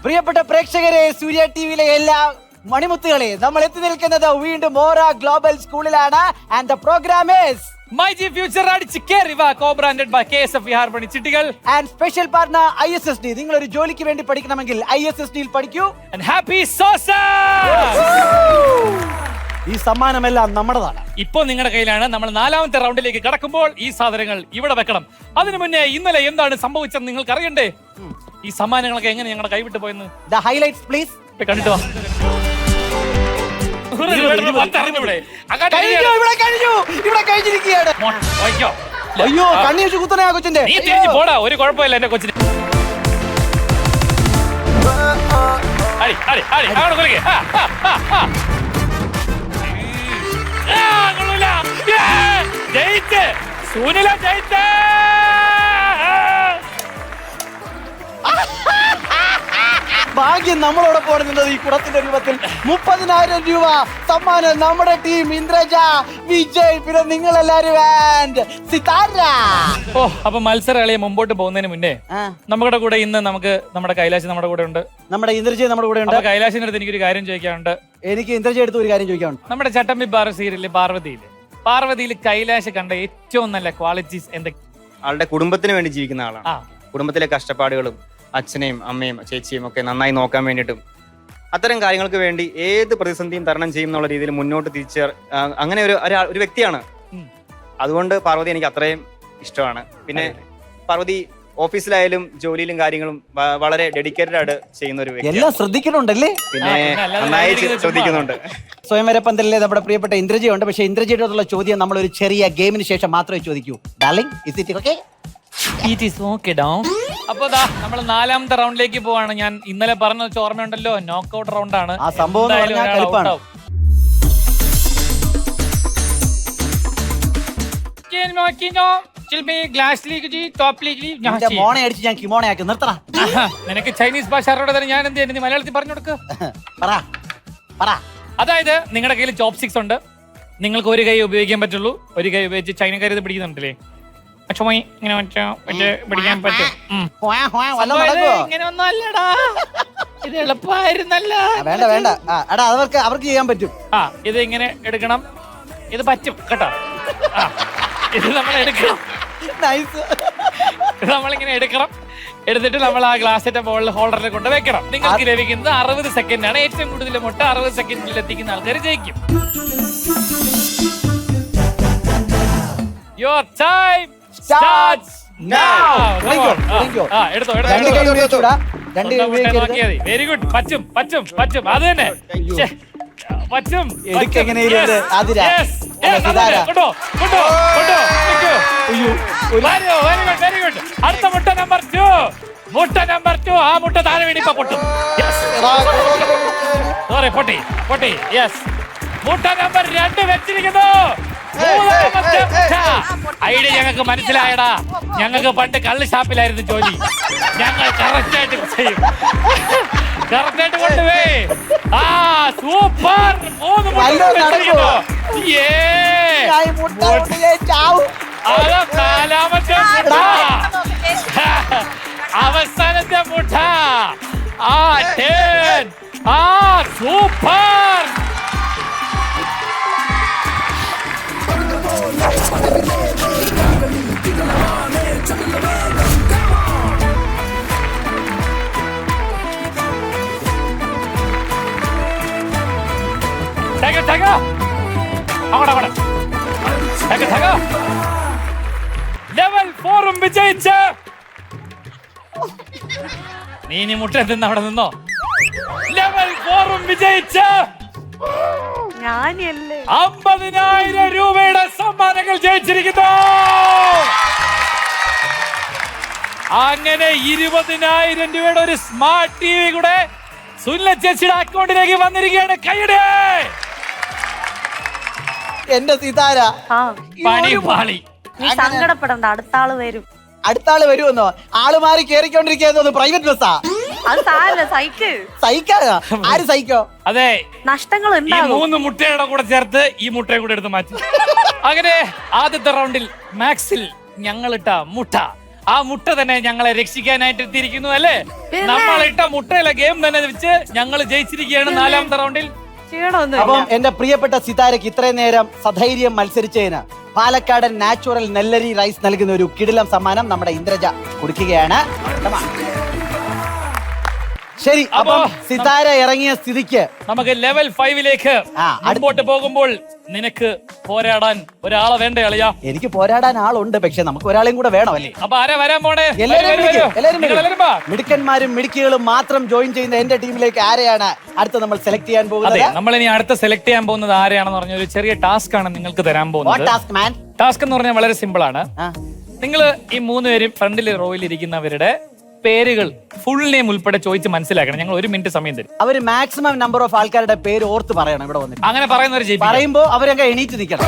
പ്രിയപ്പെട്ട പ്രേക്ഷകരെ, സൂര്യ ടിവിയിലെ എല്ലാ മണിമുത്തുകളെ, നമ്മൾ എത്തി നിൽക്കുന്നത് വീണ്ടും മോറ ഗ്ലോബൽ സ്കൂളിലാണ്. And the program is MyG future അടിച്ച് കേറി വാ, കോ-ബ്രാൻഡഡ് ബൈ KSF ഹാർമണി ചിട്ടികൾ ആൻഡ് സ്പെഷ്യൽ പാർട്ണർ ISSD. നിങ്ങൾ ഒരു ജോലിക്ക് വേണ്ടി പഠിക്കണമെങ്കിൽ ISSD യിൽ പഠിക്കൂ. ആൻഡ് ഹാപ്പി സോസ. ഈ സമ്മാനമെല്ലാം നമ്മുടേതാണ്. ഇപ്പോ നിങ്ങളുടെ കയ്യിലാണ്. നമ്മൾ 4ാമത്തെ റൗണ്ടിലേക്ക് കടക്കുമ്പോൾ ഈ സാധനങ്ങൾ ഇവിടെ വെക്കണം. അതിനു മുന്നേ ഇന്നലെ എന്താണ് സംഭവിച്ചത് നിങ്ങൾക്ക് അറിയണ്ടേ? ഈ സമ്മാനങ്ങളൊക്കെ എങ്ങനെ ഞങ്ങളുടെ കൈവിട്ട് പോയെന്ന് ദ ഹൈലൈറ്റ്സ് പ്ലീസ് കണ്ടിട്ട് വാ. അയ്യോ, കണ്ണി വെച്ച് കുത്തനെ ആ കൊച്ചിന്റെ. നീ തിരിഞ്ഞു പോടാ, ഒരു കുഴപ്പമില്ല എന്റെ കൊച്ചിന്. സൂനില ജയിച്ചേ. ഭാഗ്യം നമ്മളോടൊപ്പം നിന്നത് ഈ കുടത്തിന്റെ രൂപത്തിൽ 30,000 രൂപ സമ്മാനം നമ്മുടെ ടീം ഇന്ദ്രജ, വിജയ്, പിന്നെ നിങ്ങൾ എല്ലാരും സിതാര. ഓ, അപ്പൊ മത്സരകളെ മുമ്പോട്ട് പോകുന്നതിന് മുന്നേ നമ്മുടെ കൂടെ ഇന്ന് നമ്മുടെ കൈലാശ് നമ്മുടെ കൂടെ ഉണ്ട്, നമ്മുടെ ഇന്ദ്രജ നമ്മുടെ കൂടെ ഉണ്ട്. കൈലാശിന്റെ അടുത്ത് എനിക്കൊരു കാര്യം ചോദിക്കാനുണ്ട്. എനിക്ക് ഇന്ദ്രജ അടുത്ത് ഒരു കാര്യം ചോദിക്കാനുണ്ട്. നമ്മുടെ ചട്ടമ്പി ബാർ സീരിയലിലെ പാർവതിയിൽ കൈലാശ് കണ്ട ഏറ്റവും നല്ല ക്വാളിറ്റീസ് എന്തൊക്കെ? ആളുടെ കുടുംബത്തിന് വേണ്ടി ജീവിക്കുന്ന ആളാണ്. കുടുംബത്തിലെ കഷ്ടപ്പാടുകളും അച്ഛനെയും അമ്മയും ചേച്ചിയും ഒക്കെ നന്നായി നോക്കാൻ വേണ്ടിയിട്ടും അത്തരം കാര്യങ്ങൾക്ക് വേണ്ടി ഏത് പ്രതിസന്ധിയും തരണം ചെയ്യുന്നുള്ള രീതിയിൽ മുന്നോട്ട് അങ്ങനെ ഒരു വ്യക്തിയാണ്. അതുകൊണ്ട് പാർവതി എനിക്ക് അത്രയും ഇഷ്ടമാണ്. പിന്നെ പാർവതി ഓഫീസിലായാലും ജോലിയിലും കാര്യങ്ങളും വളരെ ഡെഡിക്കേറ്റഡ് ആയിട്ട് ചെയ്യുന്ന ഒരു വ്യക്തി. എല്ലാം ശ്രദ്ധിക്കുന്നുണ്ടല്ലേ? പിന്നെ നന്നായി ശ്രദ്ധിക്കുന്നുണ്ട്. സ്വയംവര പന്തലിലെ നമ്മുടെ പ്രിയപ്പെട്ട ഇന്ദ്രജയുണ്ട്. പക്ഷെ ഇന്ദ്രജയോടുള്ള ചോദ്യം നമ്മൾ ഒരു ചെറിയ ഗെയിമിന് ശേഷം മാത്രമേ ചോദിക്കൂ. Darling, is it okay? അപ്പൊ നമ്മൾ 4ാമത്തെ റൗണ്ടിലേക്ക് പോവാണ്. ഞാൻ ഇന്നലെ പറഞ്ഞ ഓർമ്മയുണ്ടല്ലോ, നോക്കൌട്ട് റൗണ്ട് ആണ്. ആ സംഭവം നിനക്ക് ചൈനീസ് ഭാഷ അറിയാതെ ഞാൻ എന്ത് ചെയ്യുന്നു? മലയാളത്തിൽ പറഞ്ഞു കൊടുക്ക്. അതായത് നിങ്ങളുടെ കയ്യിൽ ചോപ്പ് സ്റ്റിക്സ് ഉണ്ട്. നിങ്ങൾക്ക് ഒരു കൈ ഉപയോഗിക്കാൻ പറ്റുള്ളൂ. ഒരു കൈ ഉപയോഗിച്ച് ചൈനക്കാർ ഇത് പിടിക്കുന്നുണ്ടല്ലേ, പിടിക്കാൻ പറ്റും. ഇങ്ങനെയൊന്നും അല്ലടാ, ഇത് എളുപ്പമായിരുന്നല്ല. വേണ്ട വേണ്ട, അവർക്ക് ചെയ്യാൻ പറ്റും. ഇത് ഇങ്ങനെ എടുക്കണം. ഇത് പറ്റും കേട്ടോ. ഇത് നമ്മൾ എടുക്കണം. നമ്മളിങ്ങനെ എടുക്കണം. എടുത്തിട്ട് നമ്മൾ ആ ഗ്ലാസിന്റെ ബോളിൽ ഹോൾഡറിൽ കൊണ്ട് വെക്കണം. നിങ്ങൾക്ക് ലഭിക്കുന്നത് 60 സെക്കൻഡ് ആണ്. ഏറ്റവും കൂടുതൽ മുട്ട 60 സെക്കൻഡിൽ എത്തിക്കുന്ന ആൾക്കാർ ജയിക്കും. Your time starts now. എടുത്തോ. Very good. പറ്റും. അത് തന്നെ പറ്റും. Very good. അടുത്ത മുട്ട നമ്പർ 2. ആ മുട്ട താഴെ വീണി ഇപ്പൊ പൊട്ടും. സോറി, പൊട്ടി. യെസ്. മുട്ട നമ്പർ 2 വെച്ചിരിക്കുന്നു. ഐഡിയ ഞങ്ങൾക്ക് മനസ്സിലായടാ. ഞങ്ങൾക്ക് പണ്ട് കള്ള് ഷാപ്പിലായിരുന്നു ജോലി. ഞങ്ങൾ കറക്റ്റായിട്ട് ചെയ്യും. കറക്റ്റായിട്ട് കൊണ്ടുപോയി. സൂപ്പർ. 3 മുട്ട. 4ാമത്തെ മുട്ട. അവസാനത്തെ മുട്ട. സൂപ്പർ. ലെവൽ 4 വിജയിച്ച നീ ഇനി മുട്ട എന്തെന്ന് അവിടെ നിന്നോ. ലെവൽ 4 വിജയിച്ച 50,000 രൂപയുടെ സമ്മാനങ്ങൾ ജയിച്ചിരിക്കുന്നു. അങ്ങനെ 20,000 രൂപയുടെ ഒരു സ്മാർട്ട് TV കൂടെ സുനില ചേച്ചിയുടെ അക്കൗണ്ടിലേക്ക് വന്നിരിക്കുകയാണ്. കൈയുടെ എന്റെ സീതാര, പണി. നീ സങ്കടപ്പെടണ്ട, അടുത്ത ആള് വരുമെന്നോ? ആള് മാറി കേറിക്കൊണ്ടിരിക്കുന്നു. പ്രൈവറ്റ് ബസ്സാ അത്. ആര് സഹിക്കോ? അതെ, നഷ്ടങ്ങൾ ഈ 3 മുട്ടയുടെ കൂടെ ചേർത്ത് ഈ മുട്ടയും കൂടെ എടുത്ത് മാറ്റി. അങ്ങനെ ആദ്യത്തെ റൗണ്ടിൽ മാക്സിൽ ഞങ്ങളിട്ട മുട്ട ആ മുട്ട തന്നെ ഞങ്ങളെ രക്ഷിക്കാനായിട്ട് എത്തിയിരിക്കുന്നു അല്ലേ? നമ്മളിട്ട മുട്ടയിലെ ഗെയിം തന്നെ വെച്ച് ഞങ്ങൾ ജയിച്ചിരിക്കുകയാണ് 4ാമത്തെ റൗണ്ടിൽ. അപ്പം എന്റെ പ്രിയപ്പെട്ട സിതാരക്ക് ഇത്രയും നേരം സധൈര്യം മത്സരിച്ചതിന് പാലക്കാടൻ നാച്ചുറൽ നെല്ലരി റൈസ് നൽകുന്ന ഒരു കിടിലം സമ്മാനം നമ്മുടെ ഇന്ദ്രജ കൊടുക്കുകയാണ്. ശരി, അപ്പം സിതാര ഇറങ്ങിയ സ്ഥിതിക്ക് നമുക്ക് ലെവൽ 5ലേക്ക് മുമ്പോട്ട് പോകുമ്പോൾ നിനക്ക് പോരാടാൻ ഒരാളെ വേണ്ടേ അളിയാ? എനിക്ക് പോരാടാൻ ആളുണ്ട്, പക്ഷെ നമുക്ക് ഒരാളെയും കൂടെ വേണമല്ലേ? അപ്പൊ ആരാ വരാൻ പോണേ? എല്ലാവരും മിടുക്കന്മാരും മിടുക്കികളും മാത്രം ജോയിൻ ചെയ്യുന്ന എന്റെ ടീമിലേക്ക് ആരെയാണ് അടുത്ത നമ്മൾ സെലക്ട് ചെയ്യാൻ പോകുന്നത്? നമ്മൾ ഇനി അടുത്ത സെലക്ട് ചെയ്യാൻ പോകുന്നത് ആരെയാണെന്ന് പറഞ്ഞ ഒരു ചെറിയ ടാസ്ക് ആണ് നിങ്ങൾക്ക് തരാൻ പോകുന്നത്. ടാസ്ക് എന്ന് പറഞ്ഞാൽ വളരെ സിമ്പിൾ ആണ്. നിങ്ങൾ ഈ 3 പേരും ഫ്രണ്ടിൽ റോയിൽ ഇരിക്കുന്നവരുടെ പേരുകൾ ഫുൾ നെയിം ഉൾപ്പെടെ ചോദിച്ച് മനസ്സിലാക്കണം. ഞങ്ങൾ 1 മിനിറ്റ് സമയം തരും. അവര് മാക്സിമം നമ്പർ ഓഫ് ആൾക്കാരുടെ പേര് ഓർത്ത് പറയണം ഇവിടെ വന്നിട്ട്. അങ്ങനെ പറയുന്നവർ പറയുമ്പോ അവരൊക്കെ എണീറ്റ് നിൽക്കണം.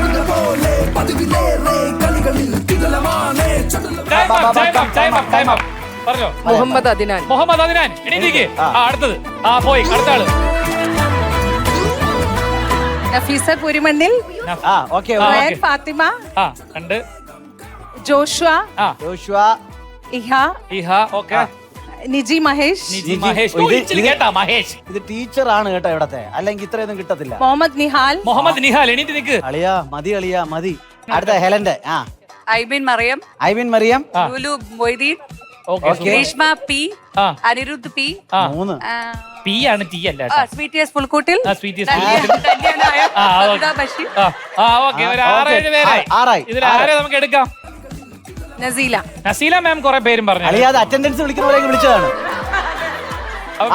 പറഞ്ഞോ. മുഹമ്മദ് അദ്നാൻ. മുഹമ്മദ് അദ്നാൻ എണീറ്റിക്ക്. അടുത്തത് പോയി അടുത്ത ആള്. നഫീസ കുരിമണ്ണിൽ. ഫാത്തിമ. രണ്ട്. ജോഷുവ. ജോഷുവ. ഇഹ. ഓക്കെ. നിജി മഹേഷ്. മഹേഷ് ഇത് ടീച്ചർ ആണ് കേട്ടോ ഇവിടത്തെ, അല്ലെങ്കിൽ ഇത്രയൊന്നും കിട്ടത്തില്ല. മുഹമ്മദ് നിഹാൽ. മുഹമ്മദ് നിഹാൽ എണീറ്റ് നിക്ക്. അളിയാ മതി. അടുത്ത ഹെലന്റെ. Aibin Mariyam. Aibin Mariyam. Lulu Moideen. Greeshma P. Anirudh P. 3. P ആണ്, ടി അല്ല. സ്വീറ്റിയസ് പുൽക്കൂട്ടിൽ. ആറായി. ഇതിൽ ആരെ നമുക്ക് എടുക്കാം? നസീല മാം കുറെ പേരും പറഞ്ഞു. അളിയാതെ അറ്റൻഡൻസ് വിളിക്കുന്ന പോലെ വിളിച്ചതാണ്.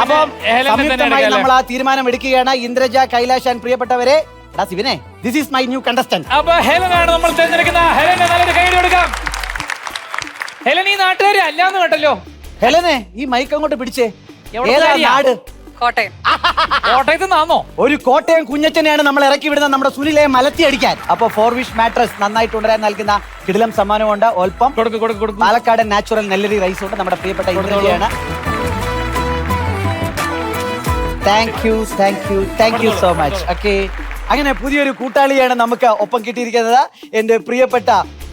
അപ്പം സംയുക്തമായി നമ്മൾ ആ തീരുമാനം എടുക്കുകയാണ്. ഇന്ദ്രജ, കൈലാഷ് ആൻഡ് പ്രിയപ്പെട്ടവരെ, ശിവനെ, this is my new contestant. അപ്പൊ ഹെലനാണ് നമ്മൾ തിരഞ്ഞെടുക്കുന്ന. ഹെലനെ നല്ലൊരു കൈ കൊടുക്കാം. ഹെലൻ ഈ നാട്ടുകാരി അല്ലാന്ന് കേട്ടല്ലോ. ഹെലനെ ഈ മൈക്ക് അങ്ങോട്ട് പിടിച്ചേ. ഏതാ നാട്? കോട്ടയം. കോട്ടയത്ത് നിന്നാണോ? ഒരു കോട്ടയം കുഞ്ഞച്ചനെയാണ് നമ്മൾ ഇറക്കി വിടുന്ന നമ്മുടെ സുനിലെ മലത്തി അടിക്കാൻ. അപ്പൊ 4 വിഷ് മാട്രസ് നന്നായിട്ട് ഉണരാൻ നൽകുന്ന കിടിലം സമ്മാനമുണ്ട്. ഒൽപ്പം പാലക്കാടൻ നാച്ചുറൽ നെല്ലരി റൈസ് ഉണ്ട്. നമ്മുടെ പ്രിയപ്പെട്ട ഇന്ദ്രജയാണ്. Thank you so much. Okay, അങ്ങനെ പുതിയൊരു കൂട്ടാളിയാണ് നമുക്ക് ഒപ്പം കിട്ടിയിരിക്കുന്നത്. എന്റെ പ്രിയപ്പെട്ട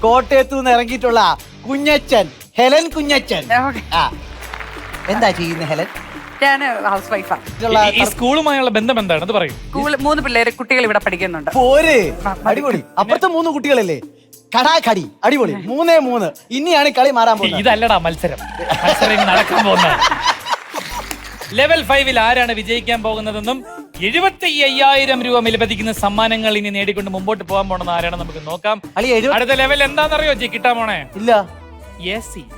കോട്ടയത്തു നിന്ന് ഇറങ്ങിയിട്ടുള്ള കുഞ്ഞച്ചൻ, ഹെലൻ കുഞ്ഞച്ചൻ. എന്താ ചെയ്യുന്നത് ഹെലൻ? ഞാൻ ഹൗസ് വൈഫാ. ഈ സ്കൂളുമായുള്ള ബന്ധം എന്താണ് അത് പറയും? 3 പിള്ളേര് കുട്ടികൾ ഇവിടെ പഠിക്കുന്നുണ്ട്. പോരെ, അടിപൊളി. അപ്പുറത്തെ 3 കുട്ടികളല്ലേ? കടാക്കടി, അടിപൊളി. 3-3. ഇനിയാണ് കളി മാറാൻ പോകുന്നത്. ഇതല്ലടാ മത്സരം നടക്കാൻ പോകുന്നത്. ലെവൽ 5ൽ ആരാണ് വിജയിക്കാൻ പോകുന്നതെന്നും 75,000 രൂപ വിലപതിക്കുന്ന സമ്മാനങ്ങൾ ഇനി നേടിക്കൊണ്ട് മുമ്പോട്ട് പോകാൻ പോണെന്ന് ആരാണ് നമുക്ക് നോക്കാം. അടുത്ത ലെവൽ എന്താണെന്നറിയോ കിട്ടാൻ പോണേ? ഇല്ല.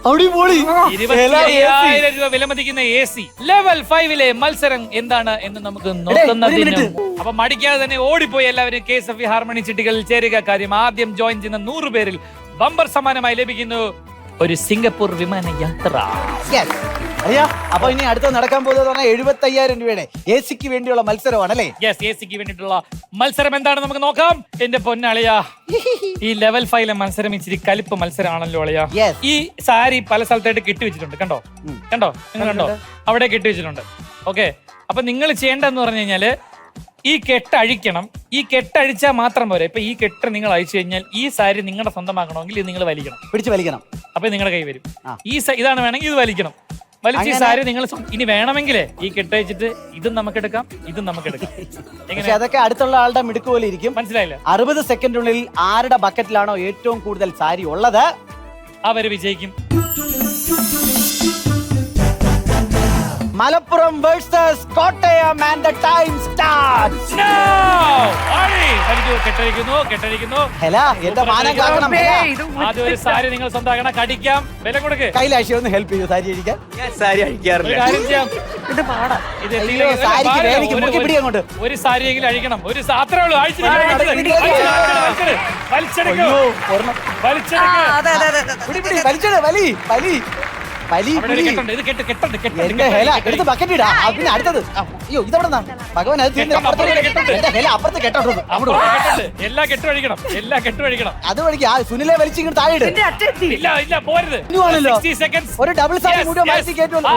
അടിപൊളി. 25,000 രൂപ വിലമതിക്കുന്ന AC. ലെവൽ 5ലെ മത്സരം എന്താണ് എന്ന് നമുക്ക് നോക്കുന്നതിന് അപ്പൊ മടിക്കാതെ തന്നെ ഓടിപ്പോയി എല്ലാവരും KSF ഹാർമണി ചിട്ടികളിൽ ചേരുക. കാര്യം ആദ്യം ജോയിൻ ചെയ്യുന്ന 100 പേരിൽ ബമ്പർ സമ്മാനമായി ലഭിക്കുന്നു ഒരു സിംഗപ്പൂർ വിമാനയാത്ര. അറിയാ, അപ്പൊ ഇനി അടുത്ത് നടക്കാൻ പോകുന്നത് 75,000 രൂപയുടെ AC-ക്ക് വേണ്ടിയുള്ള മത്സരമാണ് അല്ലേ? AC-ക്ക് വേണ്ടിയിട്ടുള്ള മത്സരം എന്താണ് നമുക്ക് നോക്കാം. എന്റെ പൊന്നളിയാ, ഈ ലെവൽ 5ലെ മത്സരം ഇച്ചിരി കലിപ്പ് മത്സരമാണല്ലോ അളിയാ. ഈ സാരി പല സ്ഥലത്തായിട്ട് കെട്ടിവെച്ചിട്ടുണ്ട്. കണ്ടോ നിങ്ങൾ കണ്ടോ? അവിടെ കെട്ടിവെച്ചിട്ടുണ്ട്. ഓക്കെ, അപ്പൊ നിങ്ങൾ ചെയ്യേണ്ടതെന്ന് പറഞ്ഞു കഴിഞ്ഞാല് ഈ കെട്ട് അഴിക്കണം. ഈ കെട്ട് അഴിച്ചാൽ മാത്രം പോരെ. ഇപ്പൊ ഈ കെട്ട് നിങ്ങൾ അഴിച്ചു കഴിഞ്ഞാൽ ഈ സാരി നിങ്ങളുടെ സ്വന്തമാക്കണമെങ്കിൽ ഇത് നിങ്ങൾ പിടിച്ച് വലിക്കണം. അപ്പൊ നിങ്ങളുടെ കൈ വരും. ഇതാണ് വേണമെങ്കിൽ ഇത് വലിക്കണം. വലിച്ച് സാരി നിങ്ങൾ ഇനി വേണമെങ്കിലേ ഈ കെട്ടയച്ചിട്ട് ഇതും നമുക്ക് എടുക്കാം, ഇതും നമുക്ക് എടുക്കാം. പക്ഷെ അതൊക്കെ അടുത്തുള്ള ആളുടെ മിടുക്ക് പോലെ ഇരിക്കും. മനസ്സിലായില്ല? 60 സെക്കൻഡിനുള്ളിൽ ആരുടെ ബക്കറ്റിലാണോ ഏറ്റവും കൂടുതൽ സാരി ഉള്ളത് അവര് വിജയിക്കും. Malappuram versus Kottayam and the time starts now. കെട്ടഴിക്കുന്നു. ഹെല, എന്റെ മാനം കാക്കണം. ആദ്യം ഒരു സാരി നിങ്ങൾ സ്വന്തമാക്കണം. കടിക്കാം. വില കൊടുക്ക്. കൈലാശി ഒന്ന് ഹെൽപ്പ് ചെയ്യൂ സാരി അഴിക്കാൻ. ഞാൻ സാരി അഴിക്കാറില്ല. കാര്യം ചെയ്യാം. ഇത് പാടാ. അങ്ങോട്ട് ഒരു സാരിയെങ്കിലും അഴിക്കണം. ഒരു അത്രേ ഉള്ളൂ. എല്ലാ കെട്ടും അഴിക്കണം. അത് വഴിക്ക് സുനിലെ വലിച്ചിങ്ങോട്ട് താഴെ ഇല്ല പോരുത്. ഒരു ഡബിൾ സാരി മുഴുവൻ വലിച്ച് കയറ്റുമല്ലോ.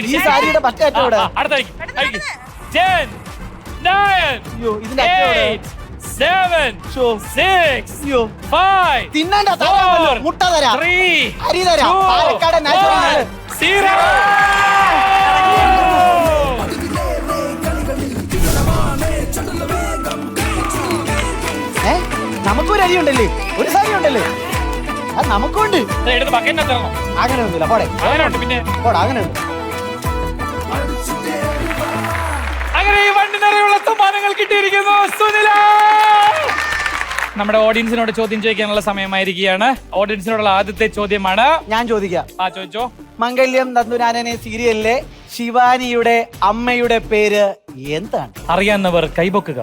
ഈ സാരിയുടെ ബക്കറ്റ് അടുത്ത 10 9 8 7, 6, 5, തിന്നണ്ട തരാമല്ലോ. മുട്ട തരാം, 3, അരി തരാം, പാലക്കാട് നാച്ചുറൽ. 0. നമുക്കൊരു അരി ഉണ്ടല്ലേ, ഒരു സാരി ഉണ്ടല്ലേ, അത് നമുക്കുണ്ട്. എടുത്ത് ബക്കറ്റിനെ തരണം. അങ്ങനെ ഒന്നുമില്ല, പോടെ അങ്ങനെ ഉണ്ട് പിന്നെ. പോടാ, അങ്ങനെ ഉണ്ട്. അങ്ങനെ ഈ വണ്ടി നിറയുള്ള സമ്മാനങ്ങൾ കിട്ടിയിരിക്കുന്നു സുനില. നമ്മുടെ ഓഡിയൻസിനോട് ചോദ്യം ചോദിക്കാനുള്ള സമയമായിരിക്കുകയാണ്. ഓഡിയൻസിനോടുള്ള ആദ്യത്തെ ചോദ്യമാണ്. ഞാൻ ചോദിക്കാം. ചോദിച്ചോ. മംഗല്യം തന്തുനാനനെ സീരിയലിലെ ശിവാനിയുടെ അമ്മയുടെ പേര് എന്താണ്? അറിയാവുന്നവർ കൈപൊക്കുക.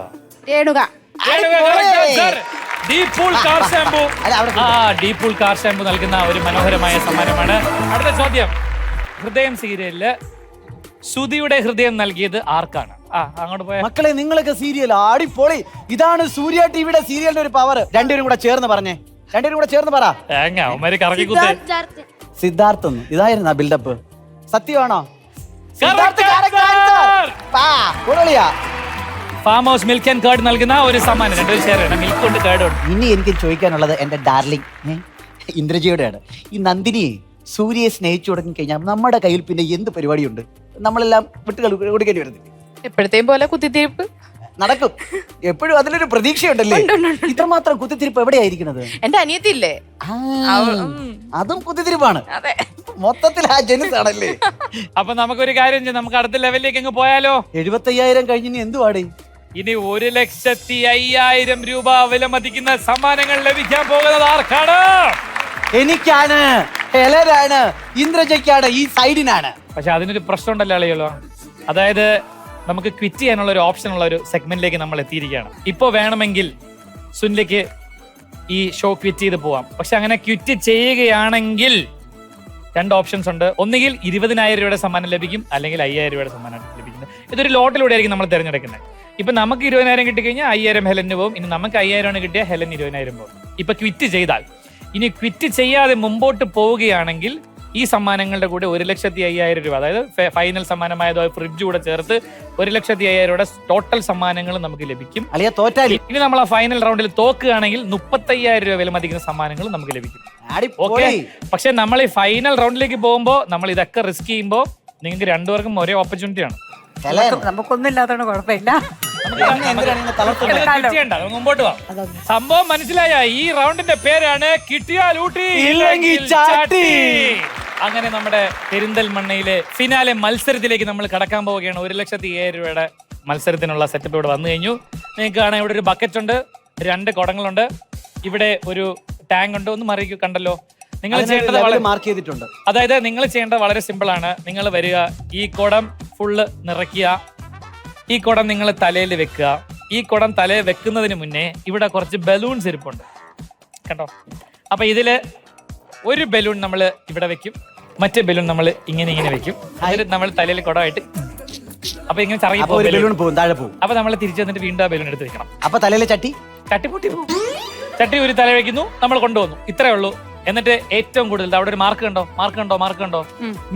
രേണുക. ഡീപൂൾ കാർ ഷാമ്പു. ഡീപൂൾ കാർ ഷാമ്പു നൽകുന്ന ഒരു മനോഹരമായ സമ്മാനമാണ്. അടുത്ത ചോദ്യം. ഹൃദയം സീരിയലില് ശ്രുതിയുടെ ഹൃദയം നൽകിയത് ആർക്കാണ്? അങ്ങോട്ട് പോയ മക്കളെ, നിങ്ങളൊക്കെ സീരിയൽ ആടിപ്പൊളി. ഇതാണ് സൂര്യ ടിവിയുടെ സീരിയലിന്റെ ഒരു പവർ. രണ്ടുപേരും കൂടെ ചേർന്ന് പറഞ്ഞേ, രണ്ടുപേരും കൂടെ ചേർന്ന് പറ. കറക്കി കുത്തേ. സിദ്ധാർത്ഥം. ഇതായിരുന്നു ബിൽഡപ്പ്. സത്യമാണോ? Farm house milk and curd നൽകുന്ന ഒരു സമ്മാനം. രണ്ടുപേരും ചേരാണ്. മിൽക്ക് കൊണ്ട് കേർഡ് ഉണ്ട്. ഇനി എനിക്ക് ചോദിക്കാനുള്ളത് എന്റെ ഡാർലിംഗ് ഇന്ദ്രജിയുടെയാണ്. ഈ നന്ദിനിയെ സൂര്യയെ സ്നേഹിച്ചു തുടങ്ങി കഴിഞ്ഞാൽ നമ്മുടെ കയ്യിൽ പിന്നെ എന്ത് പരിപാടിയുണ്ട്? നമ്മളെല്ലാം വിട്ട് കൊടുക്കേണ്ടി വരുന്നില്ല. എപ്പോഴത്തെയും പോലെ കുത്തിത്തിരിപ്പ് നടക്കും. എപ്പോഴും അതിലൊരു പ്രതീക്ഷയുണ്ടല്ലേ? ഇത്രമാത്രം കുത്തിത്തിരിപ്പ് എവിടെയായിരിക്കുന്നത്? എന്റെ അനിയത്തില്ലേ, അതും കുത്തിത്തിരിപ്പാണ്. അതെ, മൊത്തത്തിൽ ആ ജനിസ് ആണല്ലേ. അപ്പൊ നമുക്കൊരു കാര്യം ചെയ്യാം, നമുക്ക് അടുത്ത ലെവലിലേക്ക് അങ്ങ് പോയാലോ? 75,000 കഴിഞ്ഞ് ഇനി എന്തുവാടേ? ഇനി 1,05,000 രൂപ വില മതിക്കുന്ന സമ്മാനങ്ങൾ ലഭിക്കാൻ പോകുന്നത് ആർക്കാണ്? എനിക്കാണ്, ഹെലനാണ്, ഇന്ദ്രജയ്ക്കാണ്, ഈ സൈഡിനാണ്. പക്ഷെ അതിനൊരു പ്രശ്നം ഉണ്ടല്ലോ അളിയല്ലോ. അതായത് നമുക്ക് ക്വിറ്റ് ചെയ്യാനുള്ള ഒരു ഓപ്ഷൻ ഉള്ള ഒരു സെഗ്മെന്റിലേക്ക് നമ്മൾ എത്തിയിരിക്കുകയാണ്. ഇപ്പൊ വേണമെങ്കിൽ സുനിലേക്ക് ഈ ഷോ ക്വിറ്റ് ചെയ്ത് പോവാം. പക്ഷെ അങ്ങനെ ക്വിറ്റ് ചെയ്യുകയാണെങ്കിൽ 2 ഓപ്ഷൻസ് ഉണ്ട്. ഒന്നുകിൽ 20,000 രൂപയുടെ സമ്മാനം ലഭിക്കും, അല്ലെങ്കിൽ 5,000 രൂപയുടെ സമ്മാനം ലഭിക്കുന്നത്. ഇതൊരു ലോട്ടിലൂടെ ആയിരിക്കും നമ്മൾ തിരഞ്ഞെടുക്കുന്നത്. ഇപ്പൊ നമുക്ക് 20,000 കിട്ടിക്കഴിഞ്ഞാൽ 5,000 ഹെലന് പോകും. ഇനി നമുക്ക് 5,000 ആണ് കിട്ടിയ ഹെലൻ 20,000 പോകും. ഇപ്പൊ ക്വിറ്റ് ചെയ്താൽ, ഇനി ക്വിറ്റ് ചെയ്യാതെ മുമ്പോട്ട് പോവുകയാണെങ്കിൽ ഈ സമ്മാനങ്ങളുടെ കൂടെ 1,05,000 രൂപ, അതായത് ഫൈനൽ സമ്മാനമായത് ഫ്രിഡ്ജ് കൂടെ ചേർത്ത് 1,05,000 രൂപയുടെ ടോട്ടൽ സമ്മാനങ്ങൾ നമുക്ക് ലഭിക്കും. അളിയ തോറ്റാലി. ഇനി നമ്മൾ ആ ഫൈനൽ റൗണ്ടിൽ തോക്കുകയാണെങ്കിൽ 35,000 രൂപ വില മതിക്കുന്ന സമ്മാനങ്ങൾ നമുക്ക് ലഭിക്കും. ഓക്കെ. പക്ഷെ നമ്മൾ ഈ ഫൈനൽ റൗണ്ടിലേക്ക് പോകുമ്പോൾ നമ്മൾ ഇതൊക്കെ റിസ്ക് ചെയ്യുമ്പോൾ നിങ്ങൾക്ക് രണ്ടുപേർക്കും ഒരേ ഓപ്പർച്യൂണിറ്റി ആണ്. നമുക്കൊന്നും ഇല്ലാത്തതാണ് കുഴപ്പമില്ല. മുമ്പോട്ട് പോവാം. സംഭവം മനസ്സിലായ? ഈ റൗണ്ടിന്റെ പേരാണ് കിട്ടിയാൽ ഊട്ടി ഇല്ലെങ്കിൽ ചാട്ടി. അങ്ങനെ നമ്മുടെ പെരിന്തൽമണ്ണയിലെ ഫിനാലെ മത്സരത്തിലേക്ക് നമ്മൾ കടക്കാൻ പോവുകയാണ്. 1,05,000 രൂപയുടെ മത്സരത്തിനുള്ള സെറ്റപ്പ് ഇവിടെ വന്നു കഴിഞ്ഞു. നിങ്ങൾക്ക് കാണാൻ ഇവിടെ ഒരു ബക്കറ്റ് ഉണ്ട്, 2 കുടങ്ങളുണ്ട്, ഇവിടെ ഒരു ടാങ്ക് ഉണ്ട്. ഒന്ന് മറിയിക്കൂ. കണ്ടല്ലോ. നിങ്ങൾ ചെയ്യേണ്ടത് വളരെ മാർക്ക് ചെയ്തിട്ടുണ്ട്. അതായത് നിങ്ങൾ ചെയ്യേണ്ടത് വളരെ സിമ്പിൾ ആണ്. നിങ്ങൾ വരിക, ഈ കുടം ഫുള്ള് നിറയ്ക്കുക, ഈ കുടം നിങ്ങൾ തലയിൽ വെക്കുക. ഈ കുടം തലയിൽ വെക്കുന്നതിന് മുന്നേ ഇവിടെ കുറച്ച് ബലൂൺസ് ഇരിപ്പുണ്ട്, കണ്ടോ? അപ്പൊ ഇതില് ഒരു ബലൂൺ നമ്മൾ ഇവിടെ വെക്കും, മറ്റേ ബലൂൺ നമ്മൾ ഇങ്ങനെ വെക്കും. അതിൽ നമ്മൾ തലയിൽ കുടമായിട്ട് അപ്പൊ ഇങ്ങനെ ചറങ്ങി പോകും, താഴെ പോകും. അപ്പൊ നമ്മൾ തിരിച്ചു വന്നിട്ട് വീണ്ടും ആ ബലൂൺ എടുത്ത് വെക്കണം. അപ്പൊ തലയിലെ ചട്ടി പൊട്ടി പോകും. ചട്ടി ഒരു തല വെക്കുന്നു, നമ്മൾ കൊണ്ടുവന്നു. ഇത്രേ ഉള്ളൂ. എന്നിട്ട് ഏറ്റവും കൂടുതൽ അവിടെ ഒരു മാർക്ക് കണ്ടോ?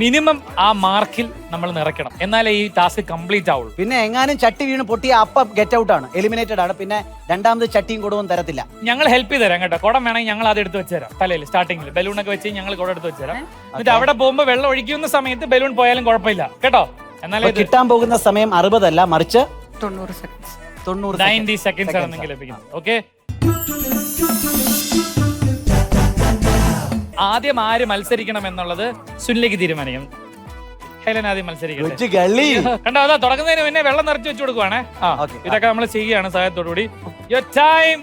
മിനിമം ആ മാർക്കിൽ നമ്മൾ നിറയ്ക്കണം. എന്നാലേ ഈ ടാസ്ക് കംപ്ലീറ്റ് ആവുള്ളൂ. പിന്നെ എങ്ങാനും ചട്ടി വീണ് പൊട്ടിയ അപ്പം ഗെറ്റ് ഔട്ട് ആണ്, എലിമിനേറ്റഡ് ആണ്. പിന്നെ രണ്ടാമത് ചട്ടിയും കൊടുവും തരത്തില്ല. ഞങ്ങൾ ഹെൽപ്പ് ചെയ്ത് തരാം കേട്ടോ. കുടം വേണമെങ്കിൽ ഞങ്ങൾ അത് എടുത്ത് വെച്ച് തരാം. തലയിൽ സ്റ്റാർട്ടിങ്ങിൽ ബലൂണൊക്കെ വെച്ച് ഞങ്ങൾ കുടം എടുത്ത് വെച്ച് തരാം. എന്നിട്ട് അവിടെ പോകുമ്പോൾ വെള്ളം ഒഴിക്കുന്ന സമയത്ത് ബലൂൺ പോയാലും കുഴപ്പമില്ല കേട്ടോ. എന്നാലും കിട്ടാൻ പോകുന്ന സമയം 60 അല്ല, മറിച്ച് 90 സെക്കൻഡ്സ് ആണ് നിങ്ങൾക്ക് ലഭിക്കുന്നത്. ഓക്കെ. ആദ്യം ആര് മത്സരിക്കണം എന്നുള്ളത് സുനിലേക്ക് തീരുമാനിക്കും. ഹെലൻ ആദ്യം മത്സരിക്കട്ടെ. കണ്ടോ, അതാ തുടങ്ങുന്നതിന് മുന്നേ വെള്ളം നിറച്ച് വെച്ച് കൊടുക്കുവാണേ. ഇതൊക്കെ നമ്മൾ ചെയ്യുകയാണ് സഹായത്തോടുകൂടി. Your time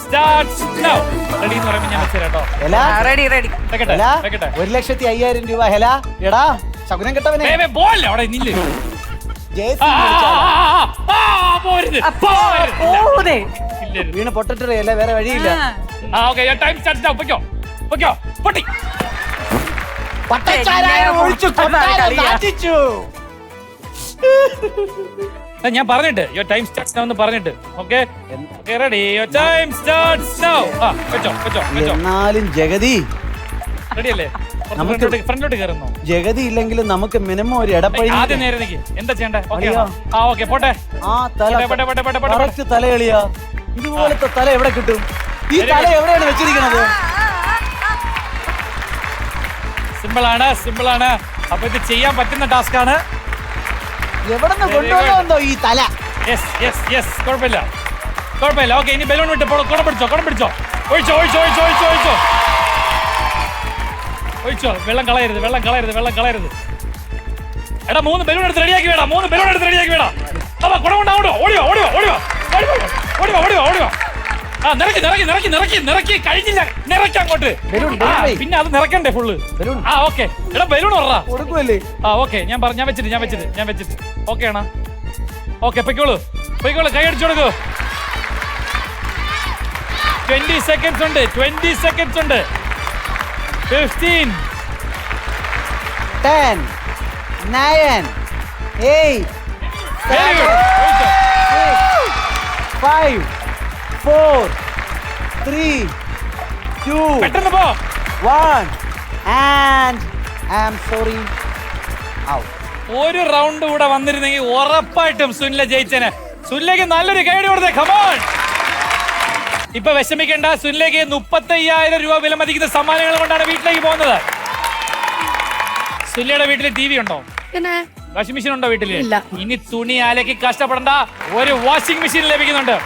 starts now. Ready എന്ന് പറയുമ്പോൾ ഞാൻ വെച്ചേരാട്ടോ. വെക്കട്ടെ. 1,05,000 രൂപ. ഹെല എടാ ശകുനം കെട്ടവനെ അവിടെ നില്ല്. വീണ് പൊട്ടിട്ടേ അല്ലേ, വേറെ വഴിയില്ല. Your time starts now. പൊക്കോ. പൊട്ടി. ഞാൻ പറഞ്ഞിട്ട് യുവർ ടൈം സ്റ്റാർട്ട്സ് നൗ എന്ന് പറഞ്ഞിട്ട്. Okay ready. Your time starts now. വെച്ചോ. എന്നാലും ജഗതി റെഡി അല്ലേ? ഫ്രണ്ടിലോട്ട് കയറുന്നു. ജഗതി ഇല്ലെങ്കിലും നമുക്ക് മിനിമം ഒരു ഇടപ്പഴി. ആദ്യം നേരെ നിൽക്ക്. എന്താ ചെയ്യണ്ടേ? ഓക്കെ പോട്ടെ. തലയെളിയാ ഇതുപോലത്തെ തല എവിടെ കിട്ടും? ഈ തല എവിടെയാണ് വെച്ചിരിക്കുന്നത്? സിമ്പിൾ ആണ്. അപ്പൊ ഇത് ചെയ്യാൻ പറ്റുന്ന ടാസ്ക് ആണ്. എവിടെ നിന്ന് കൊണ്ടുവന്നോ ഈ തല? യെസ് കുഴപ്പമില്ല. ഓക്കെ, ഇനി ബലൂൺ വിട്ട് കുടം പിടിച്ചോ. ഒഴിച്ചോ. വെള്ളം കളയരുത്. എടാ 3 ബലൂൺ എടുത്ത് റെഡിയാക്കി വേടാ. അപ്പൊ കുടം കൊണ്ടാ ഓടിയോ. ആ നിറക്കി കഴിഞ്ഞില്ല. നിറക്കി അങ്ങോട്ട്. പിന്നെ അത് നിറക്കണ്ടേ ഫുള്ള്? ഓക്കെ. എടാ ബലൂൺ പറ കൊടുക്കുമല്ലേ? ഓക്കെ. ഞാൻ വെച്ചിട്ട് ഓക്കെ ആണോ? ഓക്കെ, പൊയ്ക്കോളൂ. കൈ അടിച്ചു കൊടുക്കൂ. 20 seconds ഉണ്ട്. 15 10 9 8 വെരി ഗുഡ്. 5 4 3 2 പെട്ടെന്ന് പോ. 1 and I am sorry out. ഒരു റൗണ്ട് കൂടെ വന്നിരുന്നെങ്കിൽ ഉറപ്പായിട്ടും സുനില ജയിച്ചേനെ. സുനിലേക്ക് നല്ലൊരു കൈയടി കൊടുത്തേ. കമോൺ. ഇപ്പൊ വിഷമിക്കേണ്ട. സുനിലേക്ക് 35,000 രൂപ വിലമതിക്കുന്ന സമ്മാനങ്ങൾ കൊണ്ടാണ് വീട്ടിലേക്ക് പോകുന്നത്. സുനിലയുടെ വീട്ടില് TV ഉണ്ടോ? പിന്നെ വാഷിംഗ് മെഷീൻ ഉണ്ടോ വീട്ടില്? ഇനി തുണി അലക്കി കഷ്ടപ്പെടണ്ട. ഒരു വാഷിംഗ് മെഷീൻ ലഭിക്കുന്നുണ്ട്.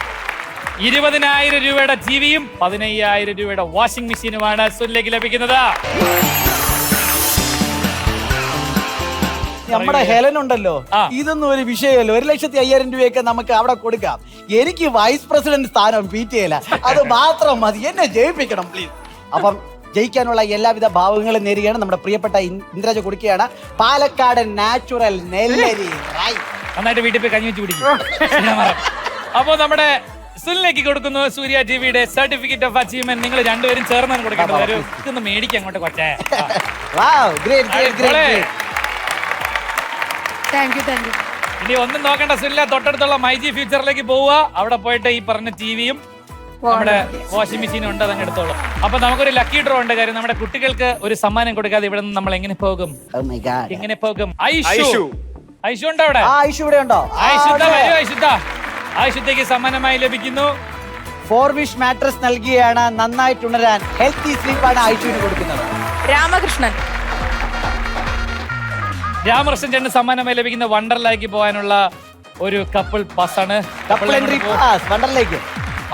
20,000 രൂപയുടെ ടിവിയും 15,000 രൂപയുടെ വാഷിംഗ് മെഷീനുമാണ് സുനിലേക്ക് ലഭിക്കുന്നത്. നമ്മുടെ ഹെലൻ ഉണ്ടല്ലോ, ഇതൊന്നും ഒരു വിഷയമല്ലോ. 1,05,000 രൂപയൊക്കെ നമുക്ക് അവിടെ കൊടുക്കാം. എനിക്ക് വൈസ് പ്രസിഡന്റ് സ്ഥാനം പീറ്റിയല്ല, അത് മാത്രം മതി. എന്നെ ജയിപ്പിക്കണം പ്ലീസ്. അപ്പം ജയിക്കാനുള്ള എല്ലാവിധ ഭാവങ്ങളും നേരുകയാണ്. നമ്മുടെ പ്രിയപ്പെട്ട ഇന്ദ്രജ കൊടുക്കുകയാണ് പാലക്കാട് നാച്ചുറൽ നെല്ലരി. നന്നായിട്ട് വീട്ടിൽ പോയി കഞ്ഞി വെച്ച് കുടിക്കും. അപ്പോ നമ്മുടെ സുനിലേക്ക് കൊടുക്കുന്നു സൂര്യ ടിവിയുടെ സർട്ടിഫിക്കറ്റ് ഓഫ് അച്ചീവ്മെന്റ്. നിങ്ങൾ രണ്ടുപേരും ചേർന്നാണ് കൊടുക്കേണ്ടത്. ഇതൊന്ന് മേടിക്കാം അങ്ങോട്ട് കൊച്ചേ. Thank you. ഇനി ഒന്നും നോക്കണ്ട സുനില, തൊട്ടടുത്തുള്ള മൈജി ഫ്യൂച്ചറിലേക്ക് പോവുക. അവിടെ പോയിട്ട് ഈ പറഞ്ഞ ടിവിയും നമ്മുടെ വാഷിംഗ് മെഷീനും ഉണ്ട്, അതങ്ങ് എടുത്തോളൂ. അപ്പൊ നമുക്കൊരു ലക്കി ഡ്രോ ഉണ്ട്. കാര്യം നമ്മുടെ കുട്ടികൾക്ക് ഒരു സമ്മാനം കൊടുക്കാതെ ഇവിടെ നിന്ന് നമ്മൾ എങ്ങനെ പോകും? ഐഷു ഉണ്ടോ അവിടെ? ഐഷുത്തേക്ക് സമ്മാനമായി ലഭിക്കുന്നു ഫോർവിഷ് മാട്രസ് നൽകിയാണ്. നന്നായിട്ടുണരാൻ ഹെൽത്തി സ്ലീപ്പാണ് ഐഷുവിന് കൊടുക്കുന്നത്. രാമകൃഷ്ണൻ ചേട്ടന് സമ്മാനമായി ലഭിക്കുന്ന വണ്ടർലേക്ക് പോകാനുള്ള ഒരു കപ്പിൾ പാസ്സാണ്. വണ്ടർലേക്ക്.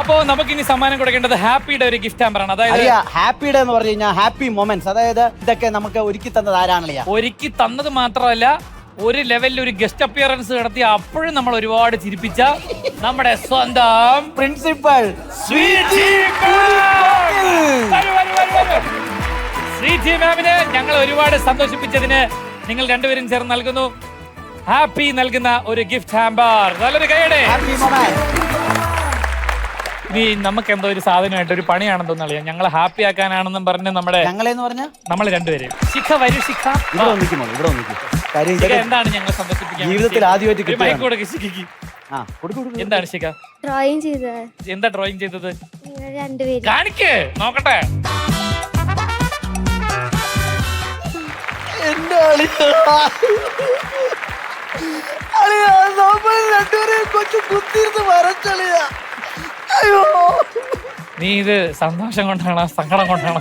അപ്പോ നമുക്ക് ഇനി സമ്മാനം കൊടുക്കേണ്ടത് ഹാപ്പിയുടെ ഒരു ഗിഫ്റ്റ് ഹാമ്പറാണ്. അതായത് ഹാപ്പിയുടെ എന്ന് പറഞ്ഞു കഴിഞ്ഞാൽ ഹാപ്പി മൊമെന്റ്സ്. അതായത് ഇതൊക്കെ നമുക്ക് ഒരുക്കി തന്നത് ആരാണല്ലേ? ഒരുക്കി തന്നത് മാത്രമല്ല, ഒരു ലെവലിൽ ഒരു ഗസ്റ്റ് അപ്പിയറൻസ് നടത്തി അപ്പോഴും നമ്മൾ ഒരുപാട് ചിരിപ്പിച്ച നമ്മുടെ സ്വന്തം പ്രിൻസിപ്പൽ ശ്രീജി മാമിന് ഞങ്ങൾ ഒരുപാട് സന്തോഷിപ്പിച്ചതിന് നിങ്ങൾ രണ്ടുപേരും ചേർന്ന് നൽകുന്നു ഹാപ്പി നൽകുന്ന ഒരു ഗിഫ്റ്റ് ഹാമ്പർ. നല്ലൊരു കൈയുടെ. നീ നമുക്ക് എന്തോ ഒരു സാധനമായിട്ട് ഒരു പണിയാണെന്ന് തോന്നിയ ഞങ്ങളെ ഹാപ്പി ആക്കാനാണെന്നും പറഞ്ഞ് നമ്മുടെ നമ്മൾ രണ്ടുപേരും എന്താണ് ഞങ്ങൾ സന്തോഷിപ്പിക്കാൻ ജീവിതത്തിൽ ആദ്യമായിട്ട് എന്താണ് ശിഖ? ഡ്രോയിങ് ചെയ്തത്. എന്താ ഡ്രോയിങ് ചെയ്തത്? രണ്ടുപേരും കാണിക്ക് നോക്കട്ടെ. നീ ഇത് സന്തോഷം കൊണ്ടാണ് സങ്കടം കൊണ്ടാണ്?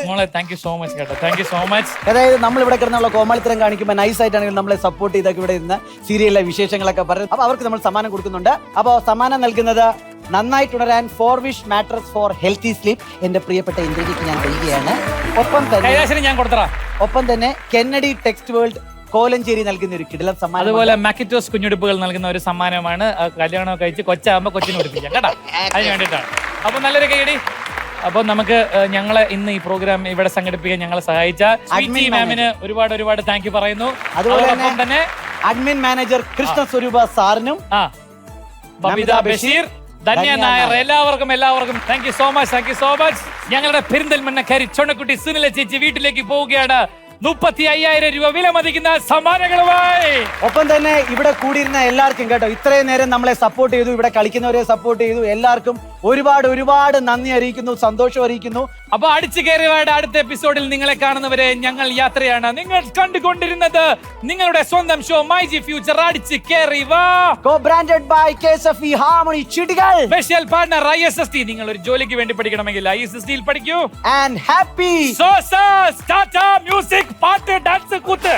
മോളെ താങ്ക് യു സോ മച്ച് കേട്ടോ. Thank you so much. അതായത് നമ്മൾ ഇവിടെ കിടന്നുള്ള കോമാളിത്തരം കാണിക്കുമ്പോൾ നൈസ് ആയിട്ടാണെങ്കിൽ നമ്മളെ സപ്പോർട്ട് ചെയ്തൊക്കെ ഇവിടെ ഇരുന്ന് സീരിയലിലെ വിശേഷങ്ങളൊക്കെ പറഞ്ഞു. അപ്പൊ അവർക്ക് നമ്മൾ സമ്മാനം കൊടുക്കുന്നുണ്ട്. അപ്പോൾ സമ്മാനം നൽകുന്നത് നന്നായിട്ടുണരാൻ ഫോർവിഷ് മാട്രസ് ഫോർ ഹെൽത്തി സ്ലീപ്പ് എന്റെ പ്രിയപ്പെട്ട ഇന്ദ്രജിക്ക് ഞാൻ നൽകുകയാണ്. ഒപ്പം തന്നെ കെന്നഡി ടെക്സ്റ്റ് വേൾഡ് കോലഞ്ചേരി നൽകുന്ന ഒരു കിടിലം സമ്മാനം. അതുപോലെ മാക്കിറ്റോസ് കുഞ്ഞുടുപ്പുകൾ നൽകുന്ന ഒരു സമ്മാനമാണ്. കല്യാണം കഴിച്ച് കൊച്ചാകുമ്പോ കൊച്ചിന് കൊടുപ്പിക്കാം കേട്ടോ. അതിന് വേണ്ടിയിട്ടാണ്. അപ്പൊ നല്ലൊരു കൈയടി. അപ്പൊ നമുക്ക് ഞങ്ങളെ ഇന്ന് ഈ പ്രോഗ്രാം ഇവിടെ സംഘടിപ്പിക്കാൻ ഞങ്ങളെ സഹായിച്ച സ്വീറ്റി മാമിന് ഒരുപാട് താങ്ക് യു പറയുന്നു. അതുപോലെ തന്നെ അഡ്മിൻ മാനേജർ കൃഷ്ണ സ്വരൂപ സാറിനും ബബിത ബഷീർ, ധന്യ നായർ, എല്ലാവർക്കും താങ്ക് യു സോ മച്ച്. ഞങ്ങളുടെ പെരിന്തൽമണ്ണക്കാരി ചൊണ്ണക്കുട്ടി സുനില ചേച്ചി വീട്ടിലേക്ക് പോവുകയാണ്. 35,000 രൂപ വില മതിക്കുന്ന സമ്മാനങ്ങളുമായി. ഒപ്പം തന്നെ ഇവിടെ കൂടിയിരുന്ന എല്ലാവർക്കും കേട്ടോ, ഇത്രയും നേരം നമ്മളെ സപ്പോർട്ട് ചെയ്തു, ഇവിടെ കളിക്കുന്നവരെ സപ്പോർട്ട് ചെയ്തു, എല്ലാവർക്കും ഒരുപാട് നന്ദി അറിയിക്കുന്നു, സന്തോഷം അറിയിക്കുന്നു. അപ്പൊ അടിച്ചു കയറിയവരുടെ അടുത്ത എപ്പിസോഡിൽ നിങ്ങളെ കാണുന്നവരെ ഞങ്ങൾ യാത്രയാണ്. നിങ്ങൾ കണ്ടുകൊണ്ടിരുന്നത് നിങ്ങളുടെ സ്വന്തം ഷോ മൈ ജി ഫ്യൂച്ചർ അടിച്ചു കയറി വാ, co-branded by KSFE Harmony ചിട്ടികൾ. Special partner ISST. നിങ്ങൾ ഒരു ജോലിക്ക് വേണ്ടി പഠിക്കണമെങ്കിൽ ISST ൽ പഠിക്കൂ. And happy ടാറ്റ മ്യൂസിക്, പാട്ട്, ഡാൻസ്, കൂത്ത്.